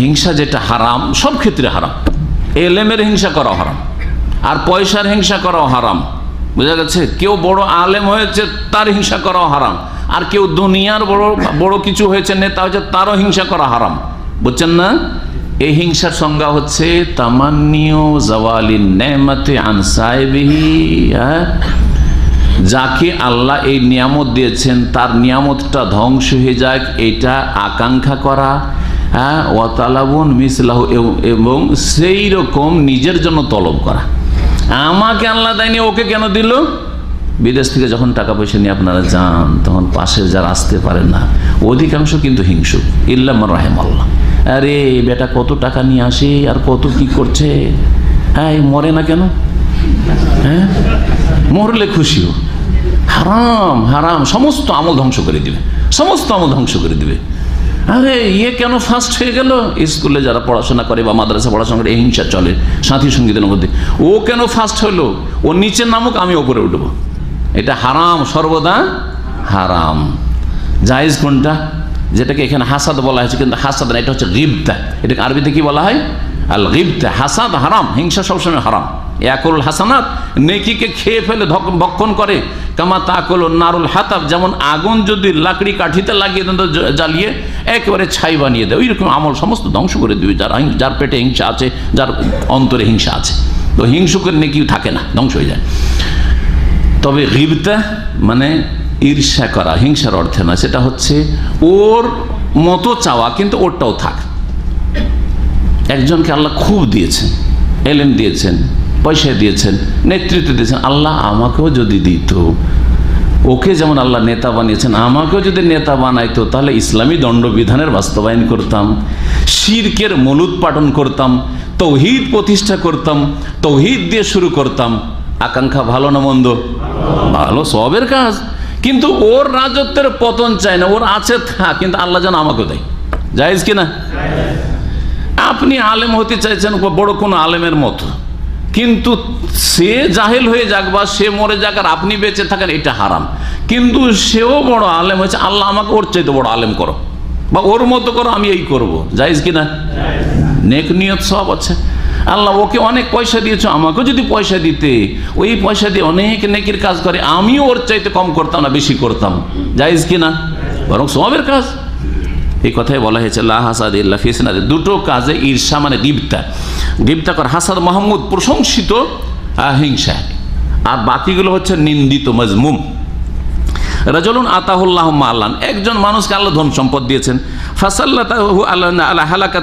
হিংসা যেটা হারাম, সব ক্ষেত্রে হারাম। এলেমের হিংসা করা হারাম, আর পয়সার হিংসা করাও হারাম। বুঝা গেছে? কেউ বড় আলেম হয়েছে তার হিংসা করাও হারাম, আর কেউ দুনিয়ার বড় কিছু হয়েছে, নেতা হয়েছে, তারও হিংসা করা হারাম। বুঝছেন না? এই হিংসার সংজ্ঞা হচ্ছে তামান্নিও জাওয়ালিন নেমাতে আন সাহিবিহি, যাকে আল্লাহ এই নিয়ামত দিয়েছেন তার নিয়ামতটা ধ্বংস হয়ে যাক এটা আকাঙ্ক্ষা করা, ওয়াতালাবুন মিসলাহু, এবং সেই রকম নিজের জন্য তলব করা। আমাকে আল্লাহ দেয়নি, ওকে কেন দিল? বিদেশ থেকে যখন টাকা পয়সা নিয়ে আপনারা যান তখন পাশে যারা আসতে পারেন না, অধিকাংশ কিন্তু হিংসুক, ইল্লা মান রাহিমাল্লাহ। আরে বেটা কত টাকা নিয়ে আসে আর কত কি করছে, হ্যাঁ মরে না কেন? হ্যাঁ, মরলে খুশিও। হারাম হারাম, সমস্ত আমল ধ্বংস করে দিবে, সমস্ত আমল ধ্বংস করে দিবে। আরে ইয়ে কেন ফার্স্ট হয়ে গেল? স্কুলে যারা পড়াশোনা করে বা মাদ্রাসা পড়াশোনা করে এই হিংসা চলে সাথী সঙ্গীদের মধ্যে। ও কেন ফার্স্ট হলো? ও নিচের নামুক, আমি ওপরে উঠবো। এটা হারাম, সর্বদা হারাম। জায়েজ কোনটা? যেটাকে এখানে হাসাদ বলা হয়েছে, কিন্তু হাসাদ না, এটা হচ্ছে গিবতা। এটাকে আরবিতে কি বলা হয়? আল গিবতা। হাসাদ হারাম, হিংসা সবসময় হারাম। ইয়াকুল হাসানাত, নেকিকে খেয়ে ফেলে ভক্ষণ করে। কামা তাকুল নারুল হাতাব, যেমন আগুন যদি লাকড়ি কাঠিতে লাগিয়ে দেন, জ্বালিয়ে একেবারে ছাই বানিয়ে দেয়, ওইরকম আমল সমস্ত ধ্বংস করে দিবে। যার পেটে হিংসা আছে, যার অন্তরে হিংসা আছে, তো হিংসুকের নেকি থাকে না, ধ্বংস হয়ে যায়। তবে গিবতা মানে ঈর্ষা করা, হিংসার অর্থে না, সেটা হচ্ছে ওর মতো চাওয়া কিন্তু ওরটাও থাক। একজনকে আল্লাহ খুব দিয়েছেন, এলেম দিয়েছেন, পয়সা দিয়েছেন, নেতৃত্ব দিয়েছেন, আল্লাহ আমাকেও যদি দিত, ওকে যেমন আল্লাহ নেতা বানিয়েছেন, আমাকেও যদি নেতা বানাইতো, তাহলে ইসলামী দণ্ডবিধানের বাস্তবায়ন করতাম, শিরকের মূলোৎপাটন করতাম, তৌহিদ প্রতিষ্ঠা করতাম, তৌহিদ দিয়ে শুরু করতাম। আকাঙ্ক্ষা ভালো না মন্দ? ভালো, সবের কাজ। কিন্তু ওর রাজত্বের পতন চায় না, ওর আছে থাক, কিন্তু আল্লাহ যেন আমাকেও দেয়। জায়েজ কিনা? আপনি আলেম হতে চাইছেন বড় কোনো আলেমের মতো, কিন্তু সে জাহেল হয়ে যাক বা সে মরে যাক আর আপনি বেঁচে থাকেন, এটা হারাম। কিন্তু সেও বড় আলেম হয়েছে, আল্লাহ আমাকে ওর চাইতে বড় আলেম করো বা ওর মতো করো, আমি এই করব। জায়েজ কিনা? নেক নিয়ত সব আছে। আল্লাহ ওকে অনেক পয়সা দিয়েছ, আমাকেও যদি পয়সা দিতে, ওই পয়সা দিয়ে অনেক নেকির কাজ করে, আমিও ওর চাইতে কম করতাম না, বেশি করতাম। জায়েজ কিনা? বরং সওয়াবের কাজ। এই কথাই বলা হয়েছে লা হাসাদ ইল্লা ফি সিনাদ, দুটো কাজে ঈর্ষা মানে গিবতা, গিবতা কর। হাসাদ মাহমুদ প্রশংসিত হিংসা, আর বাকিগুলো হচ্ছে নিন্দিত, মজমুম। রাজুলুন আতাহুল্লাহু মালান, একজন মানুষকে আল্লাহ ধন সম্পদ দিয়েছেন, ফাসাল্লাতাহু আলা হালাকাত